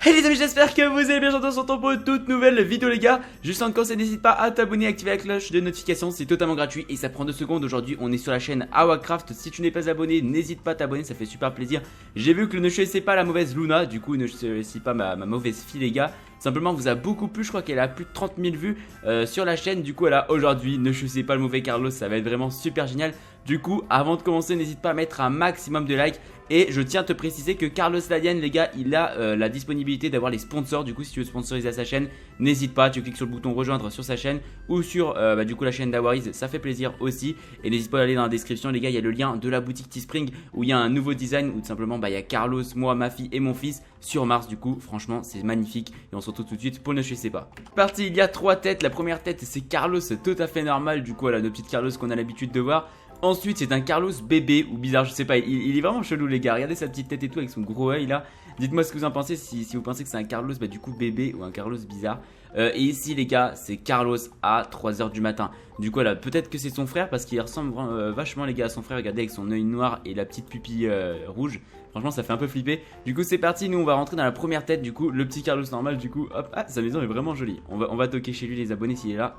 Hey les amis, j'espère que vous allez bien, j'entends sur ton pour une toute nouvelle vidéo les gars. Juste en conseil, n'hésite pas à t'abonner et activer la cloche de notification, c'est totalement gratuit et ça prend 2 secondes. Aujourd'hui on est sur la chaîne Awacraft, si tu n'es pas abonné, n'hésite pas à t'abonner, ça fait super plaisir. J'ai vu que ne choisissez pas la mauvaise Luna, du coup ne choisissez pas ma mauvaise fille les gars. Simplement vous a beaucoup plu, je crois qu'elle a plus de 30 000 vues sur la chaîne. Du coup elle a aujourd'hui, ne choisissez pas le mauvais Carlos, ça va être vraiment super génial. Du coup avant de commencer, n'hésite pas à mettre un maximum de likes. Et je tiens à te préciser que Carlos Ladian les gars, il a la disponibilité d'avoir les sponsors. Du coup si tu veux sponsoriser à sa chaîne, n'hésite pas, tu cliques sur le bouton rejoindre sur sa chaîne ou sur du coup la chaîne d'Awariz, ça fait plaisir aussi. Et n'hésite pas à aller dans la description les gars, il y a le lien de la boutique Teespring où il y a un nouveau design où tout simplement il y a Carlos, moi, ma fille et mon fils sur Mars. Du coup franchement c'est magnifique et on se retrouve tout de suite pour ne sais pas. Parti, il y a 3 têtes, la première tête c'est Carlos, tout à fait normal. Du coup voilà nos petites Carlos qu'on a l'habitude de voir. Ensuite c'est un Carlos bébé ou bizarre, je sais pas, il est vraiment chelou les gars, regardez sa petite tête et tout avec son gros œil là. Dites-moi ce que vous en pensez, si vous pensez que c'est un Carlos du coup bébé ou un Carlos bizarre. Et ici les gars c'est Carlos à 3h du matin. Du coup là peut-être que c'est son frère parce qu'il ressemble vachement les gars à son frère, regardez avec son œil noir et la petite pupille rouge. Franchement ça fait un peu flipper. Du coup c'est parti, nous on va rentrer dans la première tête du coup, le petit Carlos normal du coup. Hop, ah sa maison est vraiment jolie. On va toquer chez lui les abonnés s'il est là.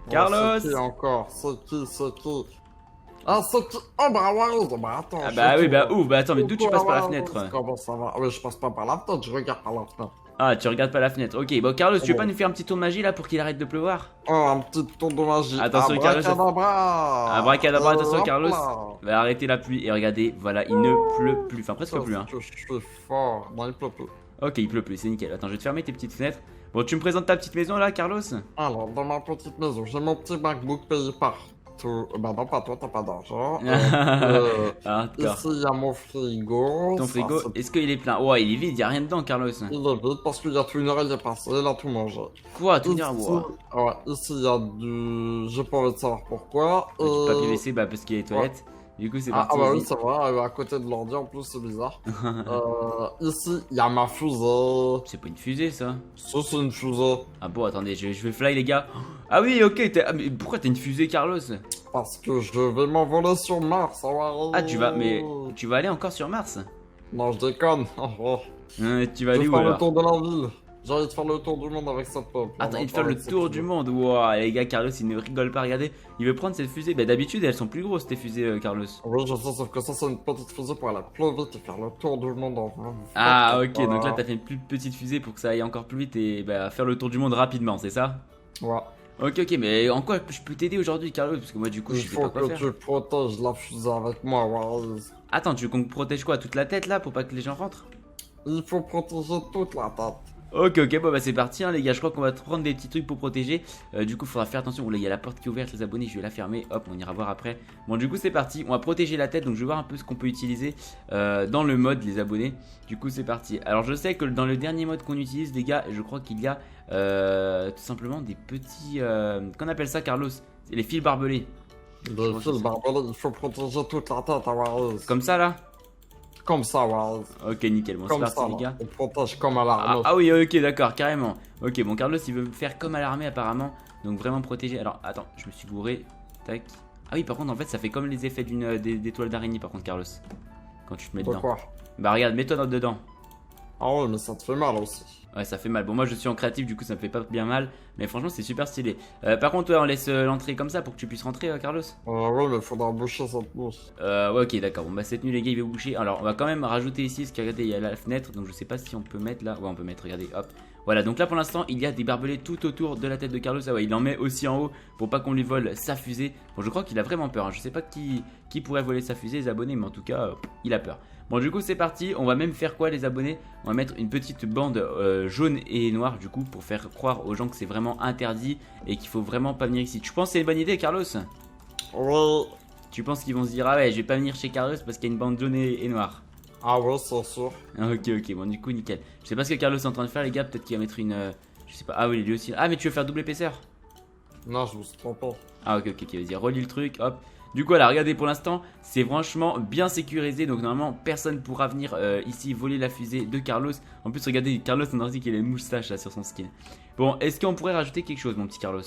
Carlos! C'est qui encore? C'est qui? Ah, c'est qui? Oh bah ouais, bah attends. Ah bah oui, bah ouf, bah attends, mais d'où tu passes par la fenêtre? Comment ça va? Oui, je passe pas par la fenêtre, je regarde par la fenêtre. Ah, tu regardes pas la fenêtre. Ok, bon Carlos, tu veux pas nous faire un petit tour de magie là pour qu'il arrête de pleuvoir? Oh, un petit tour de magie. Attention Carlos. Abracadabra, attention Carlos. Là. Va arrêter la pluie et regardez, voilà, il ne pleut plus. Enfin presque plus hein. Je suis fort, non il pleut plus. Ok, il pleut plus, c'est nickel. Attends, je vais te fermer tes petites fenêtres. Bon, tu me présentes ta petite maison là, Carlos? Alors, dans ma petite maison, j'ai mon petit MacBook payé par tout. Bah non, pas toi, t'as pas d'argent. Ah, Ici, il y a mon frigo. ton frigo, est-ce qu'il est plein? Ouais, il est vide, y a rien dedans, Carlos. Il est vide parce qu'il y a tout une heure, il est passé, il a tout mangé. Quoi, tout Ici, dire, wow. ouais, ici, il y a du... J'ai pas envie de savoir pourquoi. Du papier WC, bah parce qu'il y a les toilettes. Du coup, c'est Ah, parti. bah oui, ça va, à côté de l'ordi en plus, c'est bizarre. Ici, il y a ma fusée. C'est pas une fusée ça. Ça, c'est une fusée. Ah bon, attendez, je vais fly les gars. Ah oui, ok, ah, mais pourquoi t'as une fusée, Carlos? Parce que je vais m'envoler sur Mars, Ah, tu vas aller encore sur Mars? Non, je déconne. Tu vas aller Je où vais faire le alors? tour de la ville. J'ai envie de faire le tour du monde avec cette peuple. Attends, il te fait le tour du monde. Wow, les gars, Carlos, il ne rigole pas. Regardez, il veut prendre cette fusée. Bah, d'habitude, elles sont plus grosses, tes fusées, Carlos. Oui, je sais, sauf que ça, c'est une petite fusée pour aller plus vite et faire le tour du monde en Ah, ok, donc là, t'as fait une plus petite fusée pour que ça aille encore plus vite et bah, faire le tour du monde rapidement, c'est ça? Ouais. Ok, mais en quoi je peux t'aider aujourd'hui, Carlos? Parce que moi, du coup, je sais pas quoi faire. Il faut que tu protèges la fusée avec moi, ouais. Attends, tu veux qu'on protège quoi? Toute la tête là pour pas que les gens rentrent? Il faut protéger toute la tête. Ok, bon bah c'est parti hein, les gars, je crois qu'on va prendre des petits trucs pour protéger. Du coup faudra faire attention, oh là il y a la porte qui est ouverte les abonnés, je vais la fermer, hop on ira voir après. Bon du coup c'est parti, on va protéger la tête, donc je vais voir un peu ce qu'on peut utiliser dans le mode les abonnés. Du coup c'est parti, alors je sais que dans le dernier mode qu'on utilise les gars, je crois qu'il y a tout simplement des petits, qu'on appelle ça Carlos? C'est les fils barbelés. Les fils barbelés, il faut protéger toute la tête, ouais. Comme ça là? Comme ça, ouais. Ok nickel, bon c'est parti les gars. On protège comme à l'armée. Ah oui ok d'accord, carrément. Ok bon Carlos il veut me faire comme à l'armée apparemment. Donc vraiment protégé. Alors attends, je me suis gouré. Tac. Ah oui par contre en fait ça fait comme les effets des toiles d'araignée par contre Carlos. Quand tu te mets dedans. Quoi? Bah regarde, mets-toi dedans. Ah ouais mais ça te fait mal aussi. Ouais ça fait mal. Bon moi je suis en créatif du coup ça me fait pas bien mal. Mais franchement c'est super stylé. Par contre ouais, on laisse l'entrée comme ça pour que tu puisses rentrer Carlos. Ouais mais faudra boucher cette bouche. Ouais ok d'accord. Bon bah cette nuit les gars il va boucher. Alors on va quand même rajouter ici parce que regardez il y a la fenêtre. Donc je sais pas si on peut mettre là. Ouais on peut mettre, regardez hop. Voilà donc là pour l'instant il y a des barbelés tout autour de la tête de Carlos. Ah ouais il en met aussi en haut pour pas qu'on lui vole sa fusée. Bon je crois qu'il a vraiment peur hein. Je sais pas qui pourrait voler sa fusée les abonnés. Mais en tout cas il a peur. Bon du coup c'est parti, on va même faire quoi les abonnés? On va mettre une petite bande jaune et noire du coup pour faire croire aux gens que c'est vraiment interdit et qu'il faut vraiment pas venir ici. Tu penses que c'est une bonne idée Carlos? Oui. Tu penses qu'ils vont se dire ah ouais je vais pas venir chez Carlos parce qu'il y a une bande jaune et noire? Ah ouais c'est sûr. Ok bon du coup nickel. Je sais pas ce que Carlos est en train de faire les gars, peut-être qu'il va mettre une... je sais pas, ah oui lui aussi. Ah mais tu veux faire double épaisseur? Non je me suis trompé. Ah ok vas-y relis le truc hop. Du coup, là, regardez, pour l'instant, c'est franchement bien sécurisé. Donc, normalement, personne pourra venir ici voler la fusée de Carlos. En plus, regardez, Carlos, on a dit qu'il a une moustache là sur son skin. Bon, est-ce qu'on pourrait rajouter quelque chose, mon petit Carlos?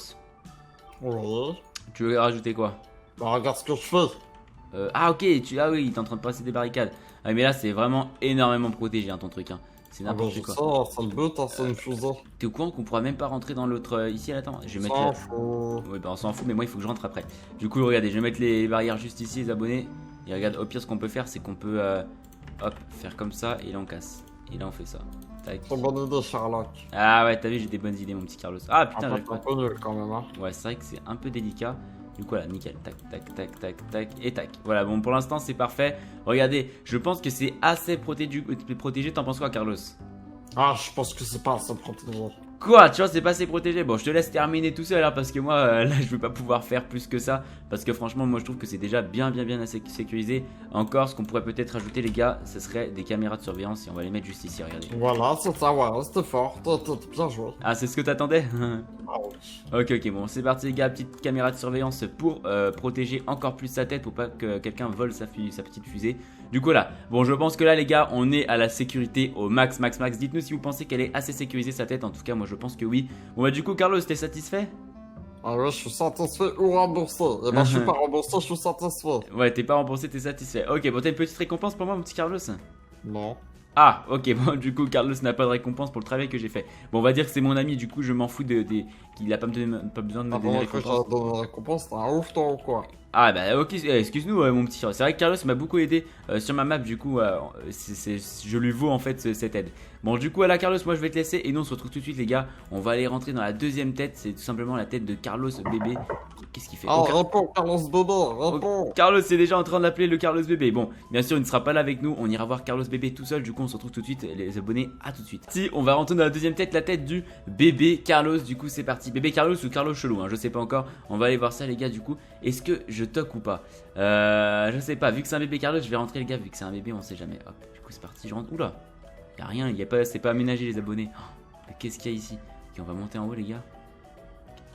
Oui. Tu veux rajouter quoi? Bah, regarde ce que je fais. Ah, ok, ah oui, il est en train de passer des barricades. Ah, mais là, c'est vraiment énormément protégé, hein, ton truc. Hein. C'est Ah bah, n'importe je quoi. sais, c'est le but, hein, c'est une fusée. T'es au courant qu'on pourra même pas rentrer dans l'autre ici? Attends, je vais mettre. S'en fout. Oui, bah on s'en fout, mais moi il faut que je rentre après. Du coup, regardez, je vais mettre les barrières juste ici, les abonnés. Et regarde, au pire, ce qu'on peut faire, c'est qu'on peut, hop, faire comme ça, et là on casse. Et là on fait ça. Tac. C'est une bonne idée, Sherlock. Ah ouais, t'as vu, j'ai des bonnes idées, mon petit Carlos. Ah Un putain, peu j'arrive pas. un peu nul quand même, hein. Ouais, c'est vrai que c'est un peu délicat. Du coup, voilà, nickel. Tac, tac, tac, tac, tac, et tac. Voilà, bon, pour l'instant, c'est parfait. Regardez, je pense que c'est assez protégé. T'en penses quoi, Carlos? Ah, je pense que c'est pas assez protégé. Quoi? Tu vois, c'est pas assez protégé. Bon, je te laisse terminer tout seul, hein, parce que moi, là, je vais pas pouvoir faire plus que ça. Parce que franchement, moi, je trouve que c'est déjà bien assez sécurisé. Encore, ce qu'on pourrait peut-être ajouter, les gars, ce serait des caméras de surveillance. Et on va les mettre juste ici, regardez. Voilà, c'est ça, ouais, c'était fort. T'as bien joué. Ah, c'est ce que t'attendais? Ah oui. Ok, bon, c'est parti, les gars. Petite caméra de surveillance pour protéger encore plus sa tête, pour pas que quelqu'un vole sa petite fusée. Du coup, là, bon, je pense que là, les gars, on est à la sécurité au max. Dites-nous si vous pensez qu'elle est assez sécurisée, sa tête. En tout cas, moi, je pense que oui. Bon, bah, du coup, Carlos, t'es satisfait? Ah ouais, je suis satisfait ou remboursé. Et ben, je suis pas remboursé, je suis satisfait. Ouais, t'es pas remboursé, t'es satisfait. Ok, bon, t'as une petite récompense pour moi, mon petit Carlos? Non. Ah, ok, bon, du coup, Carlos n'a pas de récompense pour le travail que j'ai fait. Bon, on va dire que c'est mon ami, du coup, je m'en fous qu'il a pas besoin de me Ah donner bon, de après, récompense. j'ai donné la récompense, t'es un ouf, toi, ou quoi? Ah bah ok, excuse-nous mon petit. C'est vrai que Carlos m'a beaucoup aidé sur ma map, du coup je lui vaux en fait cette aide. Bon, du coup voilà Carlos, moi je vais te laisser et nous on se retrouve tout de suite, les gars. On va aller rentrer dans la deuxième tête, c'est tout simplement la tête de Carlos bébé. Qu'est-ce qu'il fait? Ah, Oh, réponds, Carlos bébé, réponds. Carlos est déjà en train de l'appeler le Carlos bébé. Bon, bien sûr, il ne sera pas là avec nous. On ira voir Carlos bébé tout seul. Du coup, on se retrouve tout de suite. Les abonnés, à tout de suite. Si, on va rentrer dans la deuxième tête, la tête du bébé Carlos. Du coup, c'est parti. Bébé Carlos ou Carlos chelou, hein, je sais pas encore. On va aller voir ça, les gars. Du coup, est-ce que je toque ou pas? Je sais pas. Vu que c'est un bébé Carlos, je vais rentrer, les gars. Vu que c'est un bébé, on sait jamais. Hop, du coup, c'est parti. Je rentre. Oula, y a rien. Y a pas, c'est pas aménagé, les abonnés. Oh, qu'est-ce qu'il y a ici? Ok, on va monter en haut, les gars.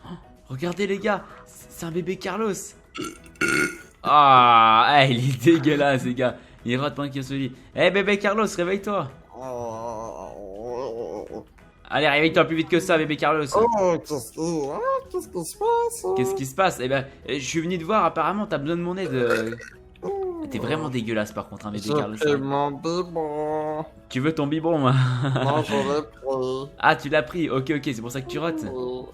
Oh, regardez, les gars, c'est un bébé Carlos. Ah, il est dégueulasse, les gars. Il rate pendant qu'il se lit. Eh bébé Carlos, réveille-toi. Allez, réveille-toi plus vite que ça, bébé Carlos. Oh, qu'est-ce qui se passe? Qu'est-ce qui se passe? Eh ben, je suis venu te voir, apparemment, t'as besoin de mon aide. T'es vraiment dégueulasse, par contre, un bébé Carlos. J'ai pris mon biberon. Tu veux ton biberon, moi? Non, je l'ai pris. Ah, tu l'as pris. Ok, c'est pour ça que tu rotes.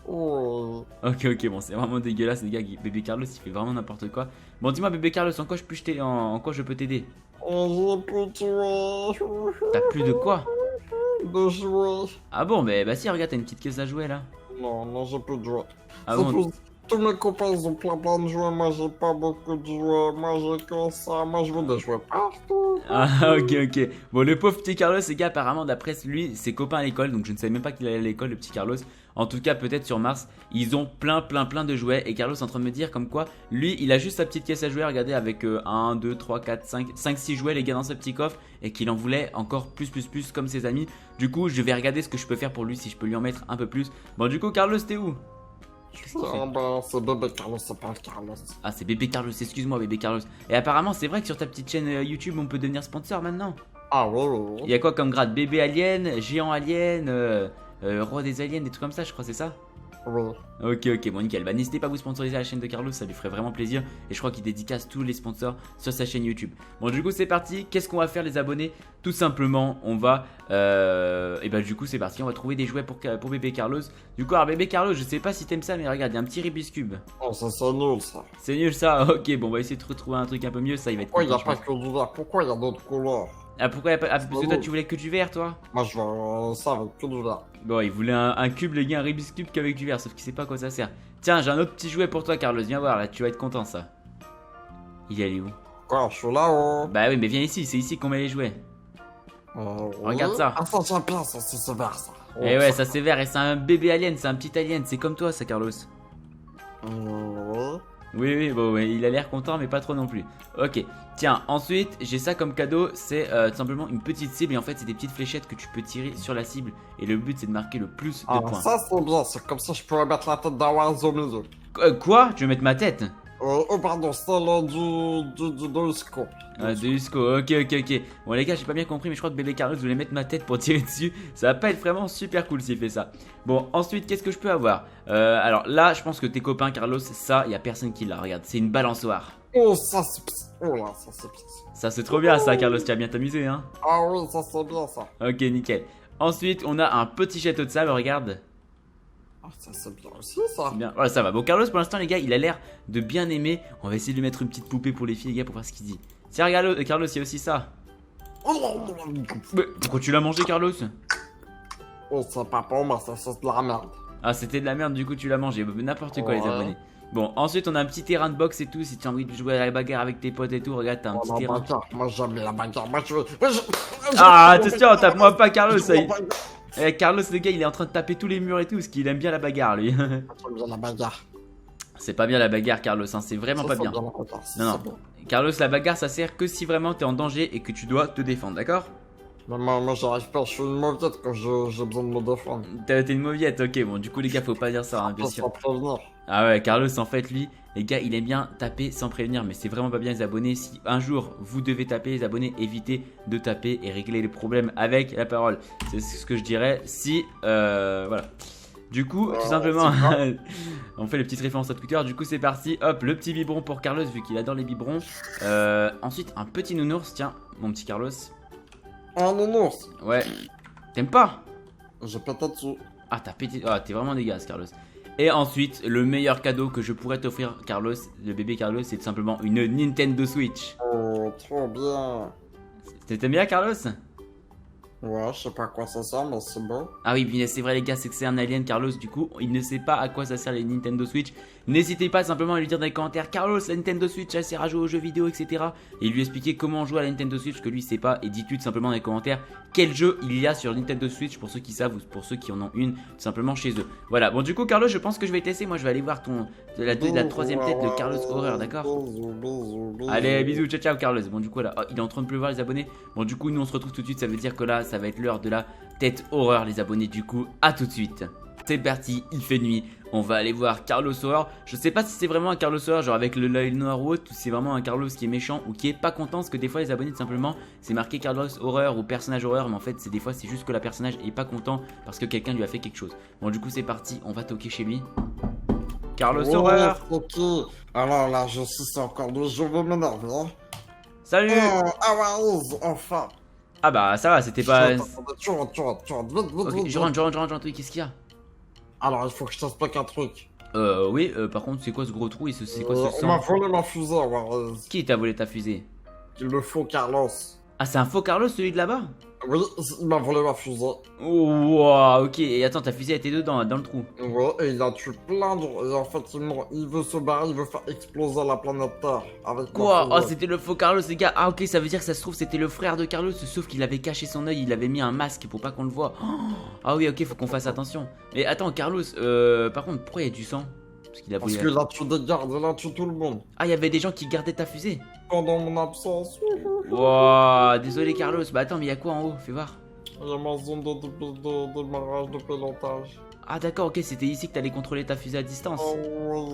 Oui. Ok, bon, c'est vraiment dégueulasse, les gars. Bébé Carlos, il fait vraiment n'importe quoi. Bon, dis-moi, bébé Carlos, en quoi je peux en quoi je peux t'aider? J'ai plus de jouets. T'as plus de quoi? De jouets. Ah bon, mais bah si, regarde, t'as une petite caisse à jouer là. Non, j'ai plus de jouets. Ah C'est bon? plus- Tous mes copains ils ont plein de jouets, moi j'ai pas beaucoup de jouets, moi j'ai que ça, moi je veux des jouets partout. Ah ok. Bon, le pauvre petit Carlos, les gars, apparemment d'après lui, ses copains à l'école, donc je ne savais même pas qu'il allait à l'école, le petit Carlos. En tout cas, peut-être sur Mars, ils ont plein de jouets. Et Carlos est en train de me dire comme quoi, lui, il a juste sa petite caisse à jouer, regardez, avec 1, 2, 3, 4, 5, 6 jouets, les gars, dans ce petit coffre. Et qu'il en voulait encore plus comme ses amis. Du coup, je vais regarder ce que je peux faire pour lui, si je peux lui en mettre un peu plus. Bon, du coup, Carlos, t'es où? Qu'est-ce qu'il fait? Ah bah c'est bébé Carlos, c'est pas Carlos. Ah, c'est bébé Carlos, excuse-moi, bébé Carlos. Et apparemment, c'est vrai que sur ta petite chaîne YouTube, on peut devenir sponsor maintenant. Ah oui. Il y a quoi comme grade? Bébé alien, géant alien, roi des aliens, des trucs comme ça, je crois, c'est ça? Oui. Ok, bon nickel. Bah n'hésitez pas à vous sponsoriser la chaîne de Carlos, ça lui ferait vraiment plaisir. Et je crois qu'il dédicace tous les sponsors sur sa chaîne YouTube. Bon, du coup, c'est parti. Qu'est-ce qu'on va faire, les abonnés? Tout simplement, on va. Et bah, du coup, c'est parti. On va trouver des jouets pour bébé Carlos. Du coup, alors, bébé Carlos, je sais pas si t'aimes ça, mais regarde, il y a un petit Rubik's Cube. Oh, c'est nul ça. C'est nul ça? Ok, bon, on va essayer de retrouver un truc un peu mieux. Ça, il va être Pourquoi il y a content, pas je pense. que du vert? Pourquoi il y a d'autres couleurs? Ah, pourquoi y a pas. Ah, parce que toi, tu voulais que du vert, toi? Moi je veux ça avec que du vert. Bon, il voulait un cube, les gars, un Rubik's Cube qu'avec du verre, sauf qu'il sait pas à quoi ça sert. Tiens, j'ai un autre petit jouet pour toi, Carlos. Viens voir, là, tu vas être content, ça. Il est allé où? Quoi, je suis là-haut. Bah oui, mais viens ici, c'est ici qu'on met les jouets. Regarde oui. ça. Ah ça j'aime bien, ça c'est vert ça. Et ouais, ça c'est vert, et c'est un bébé alien, c'est un petit alien, c'est comme toi, ça, Carlos. Oui. Oui, bon, ouais, il a l'air content, mais pas trop non plus. Ok, tiens, ensuite, j'ai ça comme cadeau, c'est tout simplement une petite cible, et en fait, c'est des petites fléchettes que tu peux tirer sur la cible, et le but, c'est de marquer le plus de Ah points. ça c'est bien, c'est comme ça je pourrais mettre la tête d'Awaz au milieu. Quoi? Tu veux mettre ma tête? Oh pardon, c'est là du Usco. Ah, de Usco, ok. Bon, les gars, j'ai pas bien compris, mais je crois que bébé Carlos voulait mettre ma tête pour tirer dessus. Ça va pas être vraiment super cool s'il fait ça. Bon, ensuite, qu'est-ce que je peux avoir? Alors là, je pense que tes copains, Carlos, ça, y a personne qui l'a. Regarde, c'est une balançoire. Oh ça c'est... Oh là, ça c'est... Ça, c'est trop bien, ça, Carlos, tu as bien t'amusé, hein? Ah oui, ça c'est bien ça. Ok, nickel. Ensuite, on a un petit château de sable, regarde. Ah, ça c'est bien aussi ça. C'est bien. Voilà, ça va. Bon, Carlos, pour l'instant, les gars, il a l'air de bien aimer. On va essayer de lui mettre une petite poupée pour les filles, les gars, pour voir ce qu'il dit. Tiens, regarde, Carlos, il y a aussi ça. Mais pourquoi tu l'as mangé, Carlos? Oh, c'est pas pour moi, ça c'est de la merde. Ah, c'était de la merde, du coup, tu l'as mangé. N'importe quoi, les Ouais. abonnés. Bon, ensuite, on a un petit terrain de boxe et tout. Si tu as envie de jouer à la bagarre avec tes potes et tout, regarde, t'as un Oh, petit la terrain. bagarre, moi j'aime la bagarre, moi je veux. Ah, attention, tape-moi pas, Carlos. Je veux la Ça, bagarre. Carlos, le gars, il est en train de taper tous les murs et tout, parce qu'il aime bien la bagarre, lui. J'aime bien la bagarre. C'est pas bien la bagarre, Carlos, hein, c'est vraiment Ça, pas c'est bien. la bagarre, Non, non. c'est bien. Carlos, la bagarre, ça sert que si vraiment t'es en danger et que tu dois te défendre, d'accord? Mais moi j'arrive pas, je suis une mauviette quand j'ai besoin de me défendre. T'es une mauviette, ok, bon, du coup, les gars, faut pas dire ça, hein, bien sûr. Sans prévenir. Ah ouais, Carlos, en fait, lui, les gars, il aime bien taper sans prévenir, mais c'est vraiment pas bien, les abonnés. Si un jour vous devez taper, les abonnés, évitez de taper et régler les problèmes avec la parole. C'est ce que je dirais si. Voilà. Du coup, tout simplement, on fait les petites références à Twitter. Du coup, c'est parti. Hop, le petit biberon pour Carlos, vu qu'il adore les biberons. Ensuite, un petit nounours. Tiens, mon petit Carlos. Un nounours. Ouais. T'aimes pas? J'ai pété dessus. Ah, t'as pété. Ah, t'es vraiment dégueulasse, Carlos. Et ensuite, le meilleur cadeau que je pourrais t'offrir, Carlos, le bébé Carlos, c'est tout simplement une Nintendo Switch. Oh, trop bien. T'aimes bien, Carlos? Ouais, je sais pas à quoi ça sert, mais c'est beau. Ah oui, puis c'est vrai les gars, c'est que c'est un alien Carlos, du coup, il ne sait pas à quoi ça sert les Nintendo Switch. N'hésitez pas simplement à lui dire dans les commentaires, Carlos, la Nintendo Switch, elle sert à jouer aux jeux vidéo, etc. Et lui expliquer comment jouer à la Nintendo Switch, que lui sait pas, et dites-lui tout simplement dans les commentaires quel jeu il y a sur Nintendo Switch, pour ceux qui savent, ou pour ceux qui en ont une, tout simplement chez eux. Voilà, bon du coup Carlos, je pense que je vais te laisser, moi je vais aller voir la troisième tête de Carlos Horror, d'accord? Allez, bisous, ciao ciao Carlos. Bon du coup là, oh, il est en train de pleuvoir les abonnés. Bon du coup nous on se retrouve tout de suite, ça veut dire que là ça va être l'heure de la tête horreur les abonnés. Du coup à tout de suite. C'est parti, il fait nuit. On va aller voir Carlos Horror. Je sais pas si c'est vraiment un Carlos Horror genre avec l'œil noir ou autre, ou si c'est vraiment un Carlos qui est méchant ou qui est pas content, parce que des fois les abonnés tout simplement c'est marqué Carlos Horror ou personnage horreur, mais en fait c'est des fois c'est juste que la personnage est pas content parce que quelqu'un lui a fait quelque chose. Bon du coup c'est parti, on va toquer chez lui. Carlos Horror. Ok. Alors là, je suis encore de je veux m'énerver. Hein. Salut. Oh, Awaïs, enfin. Ah bah ça va, c'était pas... Tu rentres, vite, Ok, vite. je rentre, oui, qu'est-ce qu'il y a? Alors, il faut que je t'explique un truc. Oui, par contre, c'est quoi ce gros trou et c'est quoi ce On m'a sang? volé ma fusée, Awaïs. Qui t'a volé ta fusée? Il le faut, Carlos. Ah, c'est un faux Carlos, celui de là-bas? Oui, il m'a volé ma fusée. Oh, wow, ok, et attends, ta fusée était dedans, dans le trou. Ouais, et il a tué plein de... Et en fait, il veut se barrer, il veut faire exploser la planète Terre. Avec Quoi? ma Oh, fusée. c'était le faux Carlos, les gars. Ah, ok, ça veut dire que ça se trouve, c'était le frère de Carlos, sauf qu'il avait caché son œil, il avait mis un masque pour pas qu'on le voit. Oh, ah oui, ok, faut qu'on fasse attention. Mais attends, Carlos, par contre, pourquoi il y a du sang? Parce qu'il a Parce volé... qu'il a tué des gardes, il a tué tout le monde. Ah, il y avait des gens qui gardaient ta fusée? Pendant mon absence. Wow, désolé Carlos. Bah attends, mais il y a quoi en haut? Fais voir. Il y a ma zone de démarrage de pilotage. Ah d'accord, ok, c'était ici que t'allais contrôler ta fusée à distance. Oh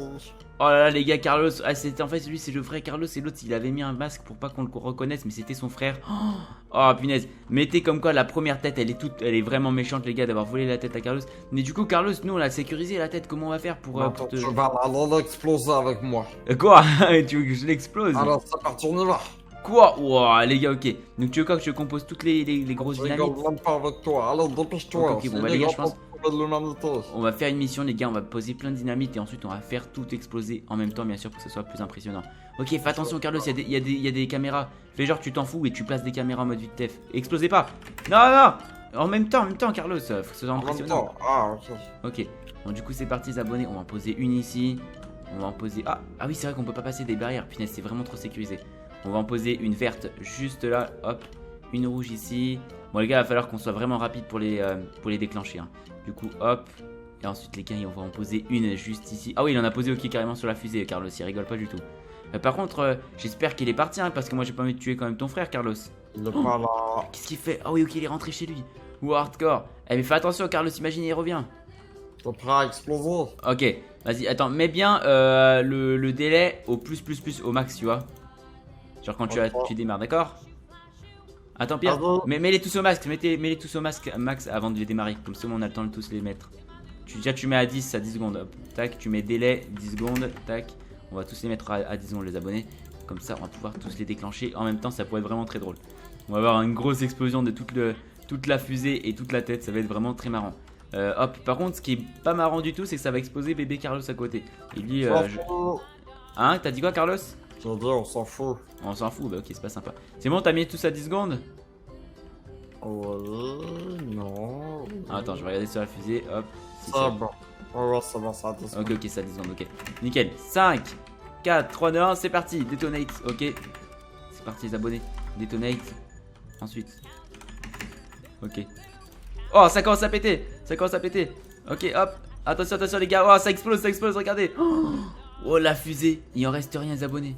oui. Oh là là les gars, Carlos, ah, c'était en fait lui c'est le vrai Carlos et l'autre il avait mis un masque pour pas qu'on le reconnaisse mais c'était son frère. Oh punaise, mettez comme quoi la première tête elle est vraiment méchante les gars d'avoir volé la tête à Carlos. Mais du coup Carlos, nous on l'a sécurisé la tête, comment on va faire pour Attends, te... tu vas aller l'exploser avec moi. Quoi? Tu veux que je l'explose? Alors c'est parti, on y va. Quoi? Wow les gars, ok. Donc tu veux quoi que je compose toutes les grosses Je dynamites? rigole même pas avec toi. Allez, dépêche-toi. Ok, bon, bah, les gars, je pense- De l'humanité. On va faire une mission les gars, on va poser plein de dynamite et ensuite on va faire tout exploser en même temps bien sûr pour que ce soit plus impressionnant. Ok, fais attention Carlos, il y a des caméras. Fais genre tu t'en fous et tu places des caméras en mode vite tef. Explosez pas. Non non. En même temps Carlos, faut que ce soit En même impressionnant. temps. Ah, ok. Ok, bon du coup c'est parti les abonnés, on va en poser une ici. On va en poser... Ah oui c'est vrai qu'on peut pas passer des barrières, punaise c'est vraiment trop sécurisé. On va en poser une verte juste là, hop. Une rouge ici. Bon les gars, il va falloir qu'on soit vraiment rapide pour les déclencher. Hein. Du coup, hop. Et ensuite les gars, on va en poser une juste ici. Ah oui, il en a posé ok carrément sur la fusée, Carlos, il rigole pas du tout. Par contre, j'espère qu'il est parti, hein, parce que moi j'ai pas envie de tuer quand même ton frère, Carlos. Il est pas là. Qu'est-ce qu'il fait? Ah oui, ok, il est rentré chez lui. Ou hardcore. Eh mais fais attention, Carlos, imagine, il revient. T'es prêt à exploser? Ok, vas-y, attends, mets bien le délai au plus au max, tu vois. Genre quand tu démarres, d'accord? Attends Pierre, mets-les tous au max, mets-les tous au max avant de les démarrer. Comme ça on a le temps de tous les mettre. Déjà tu mets à 10 secondes, hop. Tac, tu mets délai 10 secondes, tac. On va tous les mettre à 10 secondes les abonnés. Comme ça on va pouvoir tous les déclencher en même temps, ça pourrait être vraiment très drôle. On va avoir une grosse explosion de toute toute la fusée et toute la tête. Ça va être vraiment très marrant. Hop, par contre, ce qui est pas marrant du tout, c'est que ça va exploser bébé Carlos à côté. Il dit. Hein, t'as dit quoi, Carlos? J'ai dit, on s'en fout. On s'en fout, bah ok, c'est pas sympa. C'est bon, t'as mis tous à 10 secondes? Oui, non. Attends, je vais regarder sur la fusée. Hop. C'est bon. Ouais, c'est bon, ça a 10 secondes. Ok, ça a 10 secondes, ok. Nickel. 5, 4, 3, 2, 1, c'est parti. Detonate, ok. C'est parti, les abonnés. Detonate. Ensuite. Ok. Oh, ça commence à péter. Ça commence à péter. Ok, hop. Attention, attention, les gars. Oh, ça explose, regardez. Oh, la fusée. Il en reste rien, les abonnés.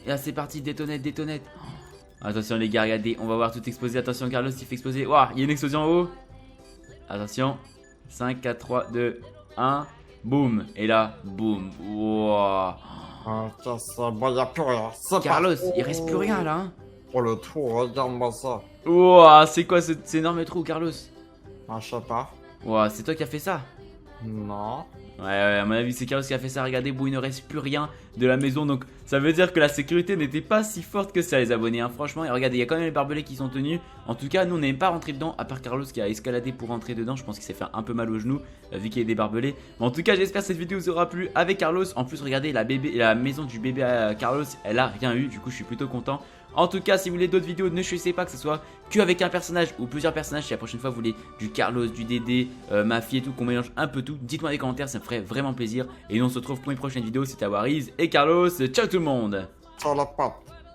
Et là, c'est parti. Detonate, detonate. Attention, les gars, regardez. On va voir tout exploser. Attention, Carlos, il fait exploser. Waouh, il y a une explosion en haut. Attention. 5, 4, 3, 2, 1. Boum. Et là, boum. Wow. Ok, c'est bon, y'a plus rien. Carlos, il reste plus rien là. Hein. Oh, le trou, regarde-moi ça. Wow, c'est quoi cet énorme trou, Carlos? Ah, je sais pas. Wow, c'est toi qui as fait ça? Non. Ouais, à mon avis, c'est Carlos qui a fait ça. Regardez, bon, il ne reste plus rien de la maison. Donc, ça veut dire que la sécurité n'était pas si forte que ça, les abonnés. Hein. Franchement, et regardez, il y a quand même les barbelés qui sont tenus. En tout cas, nous, on n'est pas rentré dedans. À part Carlos qui a escaladé pour rentrer dedans. Je pense qu'il s'est fait un peu mal au genou, vu qu'il y a des barbelés. Mais en tout cas, j'espère que cette vidéo vous aura plu avec Carlos. En plus, regardez, la maison du bébé à Carlos, elle a rien eu. Du coup, je suis plutôt content. En tout cas, si vous voulez d'autres vidéos, ne choisissez pas que ce soit qu'avec un personnage ou plusieurs personnages. Si la prochaine fois vous voulez du Carlos, du Dédé, ma fille et tout, qu'on mélange un peu tout, dites-moi dans les commentaires, ça me ferait vraiment plaisir. Et nous on se retrouve pour une prochaine vidéo. C'était Awariz et Carlos. Ciao tout le monde. Sur la patte.